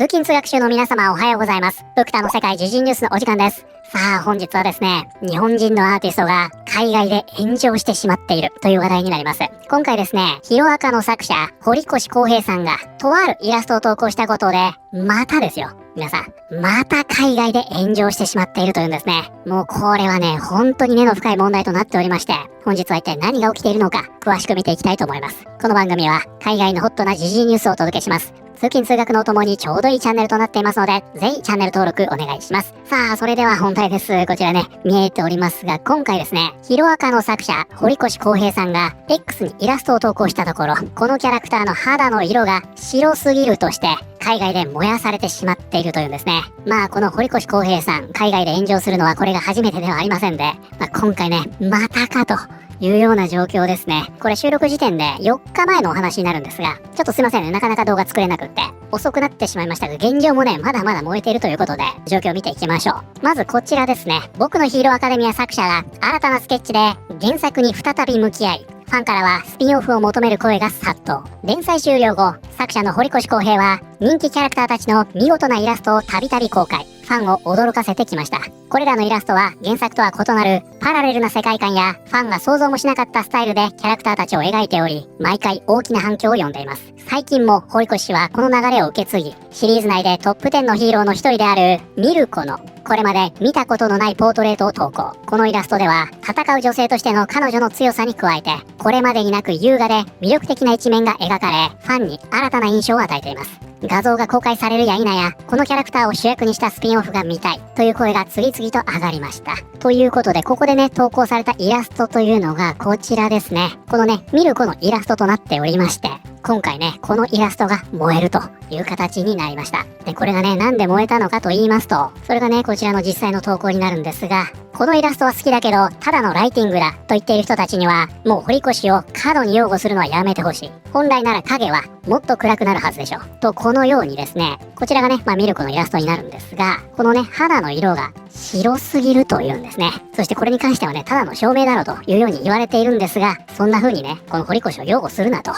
通勤通学中の皆様おはようございます。ドクターの世界時事ニュースのお時間です。さあ本日はですね、日本人のアーティストが海外で炎上してしまっているという話題になります。今回ですね、ヒロアカの作者、堀越康平さんがとあるイラストを投稿したことで、またですよ。皆さん、また海外で炎上してしまっているというんですね。もうこれはね、本当に根の深い問題となっておりまして、本日は一体何が起きているのか、詳しく見ていきたいと思います。この番組は、海外のホットな時事ニュースをお届けします。通勤通学のともにちょうどいいチャンネルとなっていますので、ぜひチャンネル登録お願いします。さあ、それでは本題です。こちらね、見えておりますが、今回ですね、ヒロアカの作者、堀越康平さんが X にイラストを投稿したところ、このキャラクターの肌の色が白すぎるとして、海外で燃やされてしまっているというんですね。まあこの堀越康平さん、海外で炎上するのはこれが初めてではありませんで、今回ね、またかというような状況ですね。これ収録時点で4日前のお話になるんですが、ちょっとすいませんね、なかなか動画作れなくって、遅くなってしまいましたが、現状もね、まだまだ燃えているということで、状況を見ていきましょう。まずこちらですね、僕のヒーローアカデミア作者が新たなスケッチで原作に再び向き合い、ファンからはスピンオフを求める声が殺到。連載終了後、作者の堀越康平は人気キャラクターたちの見事なイラストをたびたび公開。ファンを驚かせてきました。これらのイラストは原作とは異なるパラレルな世界観やファンが想像もしなかったスタイルでキャラクターたちを描いており、毎回大きな反響を呼んでいます。最近も堀越氏はこの流れを受け継ぎ、シリーズ内でトップ10のヒーローの一人であるミルコのこれまで見たことのないポートレートを投稿。このイラストでは戦う女性としての彼女の強さに加えて、これまでになく優雅で魅力的な一面が描かれ、ファンに新たな印象を与えています。画像が公開されるや否や、このキャラクターを主役にしたスピンオフが見たいという声が次々と上がりました。ということで、ここでね、投稿されたイラストというのがこちらですね。このね、ミルコのイラストとなっておりまして、今回ね、このイラストが燃えるという形になりました。で、これがね、なんで燃えたのかと言いますと、それがね、こちらの実際の投稿になるんですが、このイラストは好きだけど、ただのライティングだと言っている人たちには、もう堀越を過度に擁護するのはやめてほしい。本来なら影はもっと暗くなるはずでしょ。と、このようにですね、こちらがね、ミルコのイラストになるんですが、このね、肌の色が白すぎるというんですね。そしてこれに関してはね、ただの証明だろうというように言われているんですが、そんな風にね、この堀越を擁護するなと、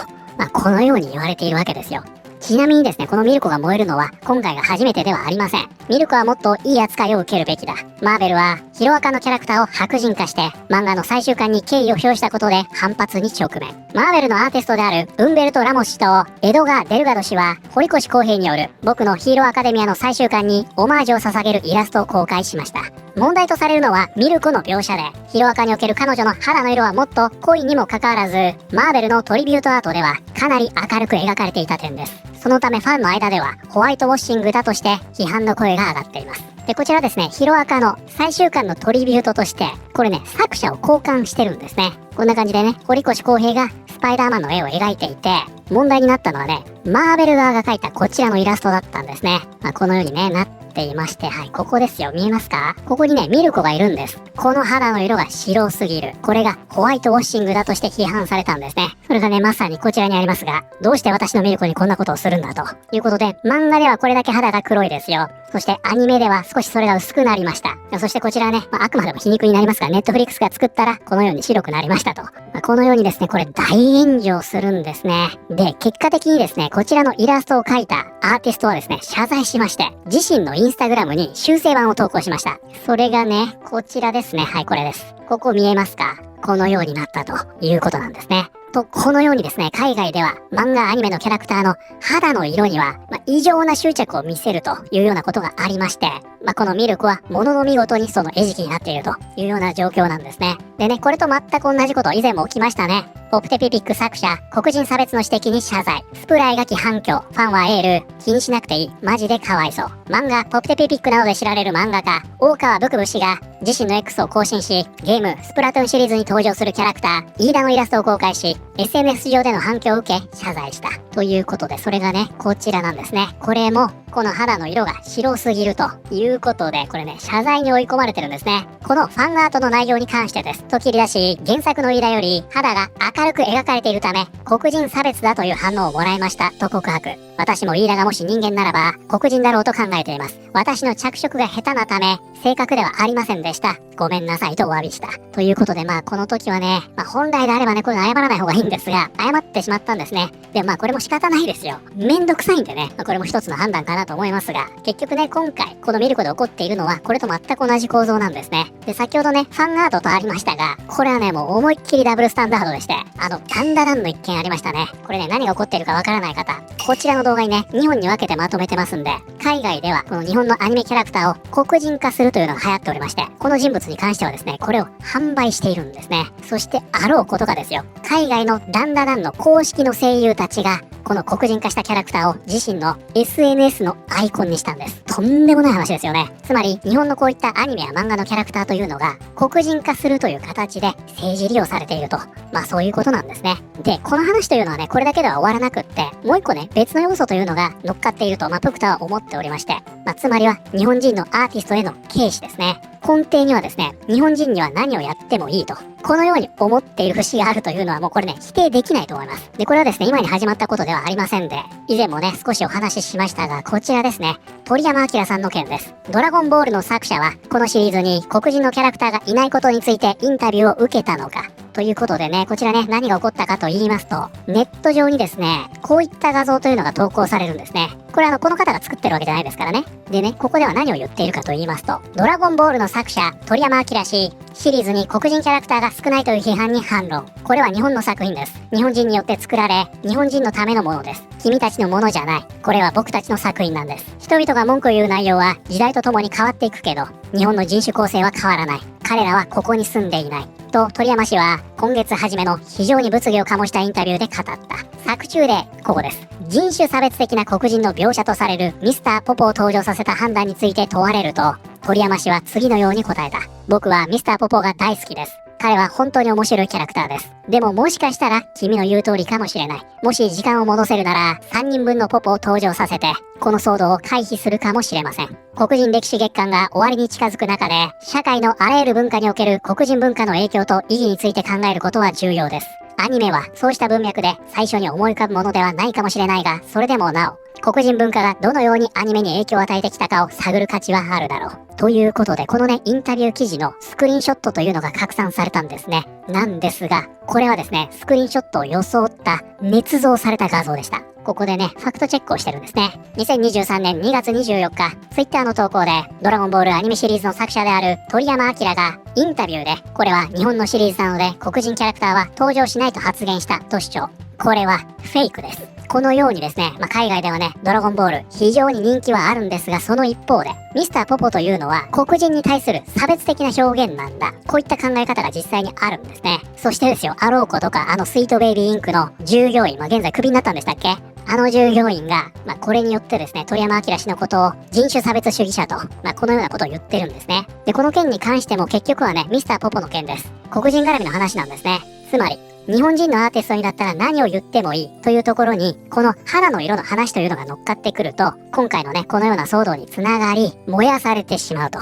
このように言われているわけですよ。ちなみにですね、このミルコが燃えるのは今回が初めてではありません。ミルコはもっといい扱いを受けるべきだ。マーベルはヒロアカのキャラクターを白人化して漫画の最終巻に敬意を表したことで反発に直面。マーベルのアーティストであるウンベルト・ラモス氏とエドガー・デルガド氏は堀越康平による僕のヒーローアカデミアの最終巻にオマージュを捧げるイラストを公開しました。問題とされるのはミルコの描写で、ヒロアカにおける彼女の肌の色はもっと濃いにもかかわらず、マーベルのトリビュートアートではかなり明るく描かれていた点です。そのためファンの間ではホワイトウォッシングだとして批判の声が上がっています。で、こちらですね、ヒロアカの最終巻のトリビュートとして、これね、作者を交換してるんですね。こんな感じでね、堀越康平がスパイダーマンの絵を描いていて、問題になったのはね、マーベル側が描いたこちらのイラストだったんですね。このようにね、なっていまして、はい、ここですよ。見えますか？ここにね、ミルコがいるんです。この肌の色が白すぎる。これがホワイトウォッシングだとして批判されたんですね。それがね、まさにこちらにありますが、どうして私のミルコにこんなことをするんだということで、漫画ではこれだけ肌が黒いですよ。そしてアニメでは少しそれが薄くなりました。そしてこちらはね、あくまでも皮肉になりますが、ネットフリックスが作ったらこのように白くなりましたと。このようにですね、これ大炎上するんですね。で、結果的にですね、こちらのイラストを描いたアーティストはですね、謝罪しまして、自身のインスタグラムに修正版を投稿しました。それがね、こちらですね。はい、これです。ここ見えますか？このようになったということなんですね。と、このようにですね、海外では漫画アニメのキャラクターの肌の色には、異常な執着を見せるというようなことがありまして、このミルコは物の見事にその餌食になっているというような状況なんですね。でね、これと全く同じこと以前も起きましたね。ポプテピピック作者、黒人差別の指摘に謝罪。スプライがき反響。ファンはエール。気にしなくていい。マジでかわいそう。漫画、ポプテピピックなどで知られる漫画家、大川ブクブ氏が自身の X を更新し、ゲーム、スプラトゥーンシリーズに登場するキャラクター、イーダのイラストを公開し、SNS 上での反響を受け、謝罪した。ということで、それがね、こちらなんですね。これも、この肌の色が白すぎるということで、これね、謝罪に追い込まれてるんですね。このファンアートの内容に関してです。と切り出し、原作のイーダより肌が明るく描かれているため、黒人差別だという反応をもらいましたと告白。私もイーダがもし人間ならば、黒人だろうと考えています。私の着色が下手なため、正確ではありませんでした。ごめんなさいとお詫びした。ということで、この時はね、本来であればね、これ謝らない方がいいんですが、謝ってしまったんですね。で、これも仕方ないですよ。めんどくさいんでね、これも一つの判断かななと思いますが、結局ね、今回、このミルコで起こっているのは、これと全く同じ構造なんですね。で、先ほどね、ファンアートとありましたが、これはね、もう思いっきりダブルスタンダードでして、ダンダダンの一件ありましたね。これね、何が起こっているかわからない方、こちらの動画にね、2本に分けてまとめてますんで、海外では、この日本のアニメキャラクターを黒人化するというのが流行っておりまして、この人物に関してはですね、これを販売しているんですね。そして、あろうことかですよ。海外のダンダダンの公式の声優たちが、この黒人化したキャラクターを自身の SNS のアイコンにしたんです。とんでもない話ですよね。つまり、日本のこういったアニメや漫画のキャラクターというのが、黒人化するという形で政治利用されていると。まあそういうことなんですね。で、この話というのはね、これだけでは終わらなくって、もう一個ね、別の要素というのが乗っかっていると、プクタは思っておりまして、つまりは日本人のアーティストへの軽視ですね。根底にはですね、日本人には何をやってもいいと。このように思っている節があるというのはもうこれね、否定できないと思います。で、これはですね、今に始まったことではありませんで、以前もね、少しお話ししましたが、こちらですね、鳥山明さんの件です。ドラゴンボールの作者は、このシリーズに黒人のキャラクターがいないことについてインタビューを受けたのか。ということでね、こちらね、何が起こったかと言いますと、ネット上にですね、こういった画像というのが投稿されるんですね。これこの方が作ってるわけじゃないですからね。でね、ここでは何を言っているかと言いますと、ドラゴンボールの作者、鳥山明氏、シリーズに黒人キャラクターが少ないという批判に反論。これは日本の作品です。日本人によって作られ、日本人のためのものです。君たちのものじゃない。これは僕たちの作品なんです。人々が文句を言う内容は時代とともに変わっていくけど、日本の人種構成は変わらない。彼らはここに住んでいない。と鳥山氏は今月初めの非常に物議を醸したインタビューで語った。作中でここです。人種差別的な黒人の描写とされるミスターポポを登場させた判断について問われると、鳥山氏は次のように答えた。僕はミスターポポが大好きです。彼は本当に面白いキャラクターです。でももしかしたら君の言う通りかもしれない。もし時間を戻せるなら3人分のポポを登場させて、この騒動を回避するかもしれません。黒人歴史月間が終わりに近づく中で、社会のあらゆる文化における黒人文化の影響と意義について考えることは重要です。アニメはそうした文脈で最初に思い浮かぶものではないかもしれないが、それでもなお、黒人文化がどのようにアニメに影響を与えてきたかを探る価値はあるだろう。ということで、このね、インタビュー記事のスクリーンショットというのが拡散されたんですね。なんですが、これはですね、スクリーンショットを装った捏造された画像でした。ここでね、ファクトチェックをしてるんですね。2023年2月24日、Twitter の投稿で、ドラゴンボールアニメシリーズの作者である鳥山明が、インタビューで、これは日本のシリーズなので、黒人キャラクターは登場しないと発言したと主張。これはフェイクです。このようにですね、海外ではね、ドラゴンボール非常に人気はあるんですが、その一方で、ミスターポポというのは黒人に対する差別的な表現なんだ。こういった考え方が実際にあるんですね。そしてですよ、あろうことか、スイートベイビーインクの従業員、現在クビになったんでしたっけ？従業員が、これによってですね、鳥山明氏のことを人種差別主義者と、このようなことを言ってるんですね。で、この件に関しても結局はね、ミスターポポの件です。黒人絡みの話なんですね。つまり、日本人のアーティストにだったら何を言ってもいいというところに、この肌の色の話というのが乗っかってくると、今回のね、このような騒動につながり、燃やされてしまうと。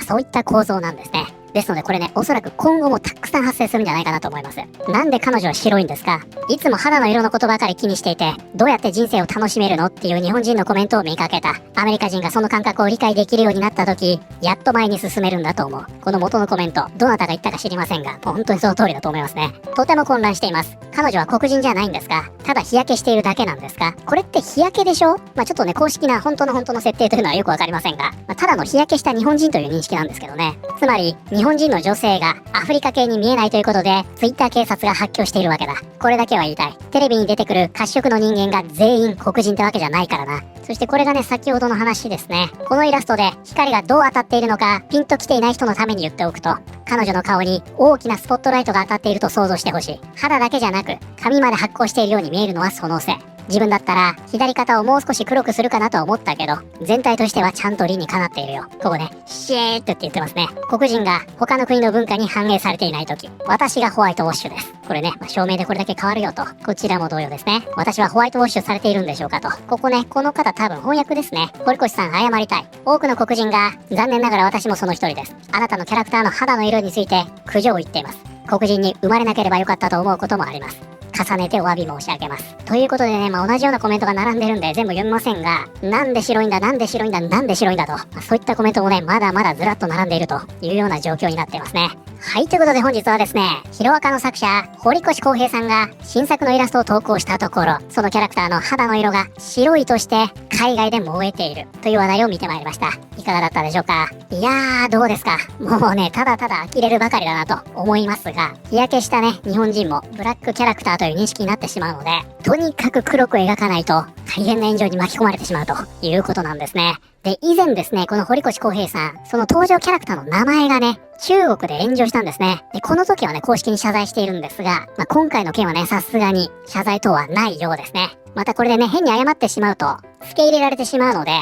そういった構造なんですね。ですのでこれね、おそらく今後もたくさん発生するんじゃないかなと思います。なんで彼女は白いんですか？いつも肌の色のことばかり気にしていて、どうやって人生を楽しめるのっていう日本人のコメントを見かけた。アメリカ人がその感覚を理解できるようになった時、やっと前に進めるんだと思う。この元のコメント、どなたが言ったか知りませんが、もう本当にその通りだと思いますね。とても混乱しています。彼女は黒人じゃないんですか？ただ日焼けしているだけなんですか？これって日焼けでしょ？ちょっとね、公式な本当の設定というのはよくわかりませんが、ただの日焼けした日本人という認識なんですけどね。つまり、日本人の女性がアフリカ系に見えないということで、ツイッター警察が発狂しているわけだ。これだけは言いたい。テレビに出てくる褐色の人間が全員黒人ってわけじゃないからな。そしてこれがね、先ほどの話ですね。このイラストで光がどう当たっているのか、ピンと来ていない人のために言っておくと、彼女の顔に大きなスポットライトが当たっていると想像してほしい。肌だけじゃなく、髪まで発光しているように見えるのはそのせい。自分だったら左肩をもう少し黒くするかなと思ったけど、全体としてはちゃんと理にかなっているよ。ここね、シェーって言ってますね。黒人が他の国の文化に反映されていないとき、私がホワイトウォッシュです。これね、証明でこれだけ変わるよと。こちらも同様ですね。私はホワイトウォッシュされているんでしょうかと。ここね、この方多分翻訳ですね。堀越さん謝りたい。多くの黒人が、残念ながら私もその一人です。あなたのキャラクターの肌の色について苦情を言っています。黒人に生まれなければよかったと思うこともあります。重ねてお詫び申し上げます。ということでね、同じようなコメントが並んでるんで全部読みませんが、なんで白いんだ、なんで白いんだ、なんで白いんだと、そういったコメントもね、まだまだずらっと並んでいるというような状況になっていますね。はい、ということで本日はですね、ヒロアカの作者、堀越康平さんが新作のイラストを投稿したところ、そのキャラクターの肌の色が白いとして海外で燃えているという話題を見てまいりました。いかがだったでしょうか。いやー、どうですか。もうね、ただただ呆れるばかりだなと思いますが、日焼けしたね、日本人もブラックキャラクターという認識になってしまうので、とにかく黒く描かないと大変な炎上に巻き込まれてしまうということなんですね。で、以前ですね、この堀越康平さん、その登場キャラクターの名前がね、中国で炎上したんですね。で、この時はね、公式に謝罪しているんですが、今回の件はね、さすがに謝罪等はないようですね。またこれでね、変に謝ってしまうと、付け入れられてしまうので、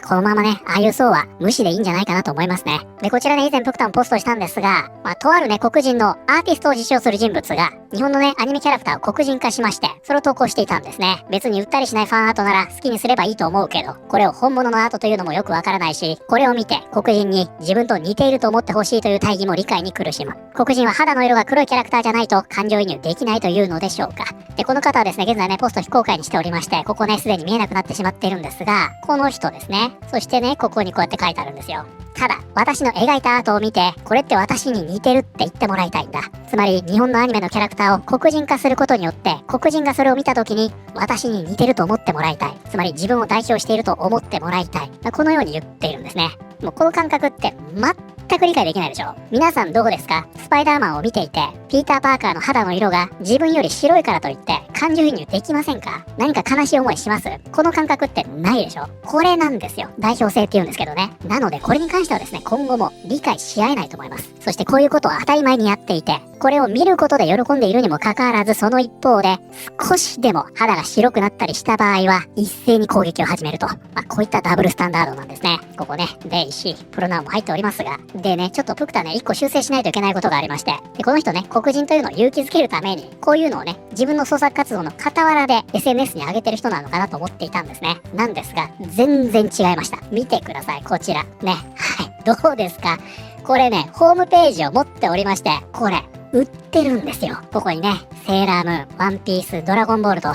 このままね、ああいう層は無視でいいんじゃないかなと思いますね。で、こちらね、以前プクタもポストしたんですが、とあるね、黒人のアーティストを自称する人物が、日本のね、アニメキャラクターを黒人化しまして、それを投稿していたんですね。別に売ったりしないファンアートなら好きにすればいいと思うけど、これを本物のアートというのもよくわからないし、これを見て黒人に自分と似ていると思ってほしいという大義も理解に苦しむ。黒人は肌の色が黒いキャラクターじゃないと感情移入できないというのでしょうか。で、この方はですね、現在ね、ポスト非公開にしておりまして、ここね、すでに見えなくなってしまっているんですが、この人ですね。そしてね、ここにこうやって書いてあるんですよ。ただ、私の描いたアートを見て、これって私に似てるって言ってもらいたいんだ。つまり、日本のアニメのキャラクターを黒人化することによって、黒人がそれを見た時に、私に似てると思ってもらいたい。つまり、自分を代表していると思ってもらいたい。このように言っているんですね。もうこの感覚って全く理解できないでしょ。皆さんどうですか？スパイダーマンを見ていて、ピーター・パーカーの肌の色が自分より白いからといって感情移入できませんか？何か悲しい思いします？この感覚ってないでしょ。これなんですよ。代表性って言うんですけどね。なのでこれに関してはですね、今後も理解し合えないと思います。そしてこういうことを当たり前にやっていて、これを見ることで喜んでいるにもかかわらず、その一方で少しでも肌が白くなったりした場合は一斉に攻撃を始めると、こういったダブルスタンダードなんですね。ここね、で、石、プロナウンも入っておりますが、でね、ちょっとプクタね、一個修正しないといけないことがありまして、で、この人ね、黒人というのを勇気づけるために、こういうのをね、自分の創作活動の傍らで SNS に上げてる人なのかなと思っていたんですね。なんですが、全然違いました。見てください、こちら。ね。はい。どうですか？これね、ホームページを持っておりまして、これ、売ってるんですよ。ここにね、セーラームーン、ワンピース、ドラゴンボールと、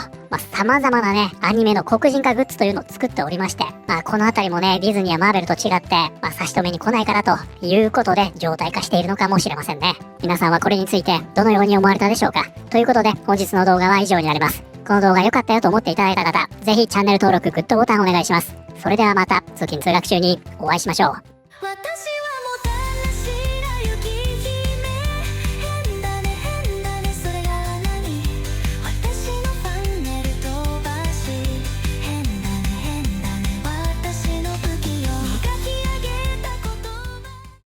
様々なね、アニメの黒人化グッズというのを作っておりまして、このあたりもね、ディズニーやマーベルと違って、差し止めに来ないからということで、常態化しているのかもしれませんね。皆さんはこれについて、どのように思われたでしょうか？ということで、本日の動画は以上になります。この動画良かったよと思っていただいた方、ぜひチャンネル登録、グッドボタンお願いします。それではまた、通勤通学中にお会いしましょう。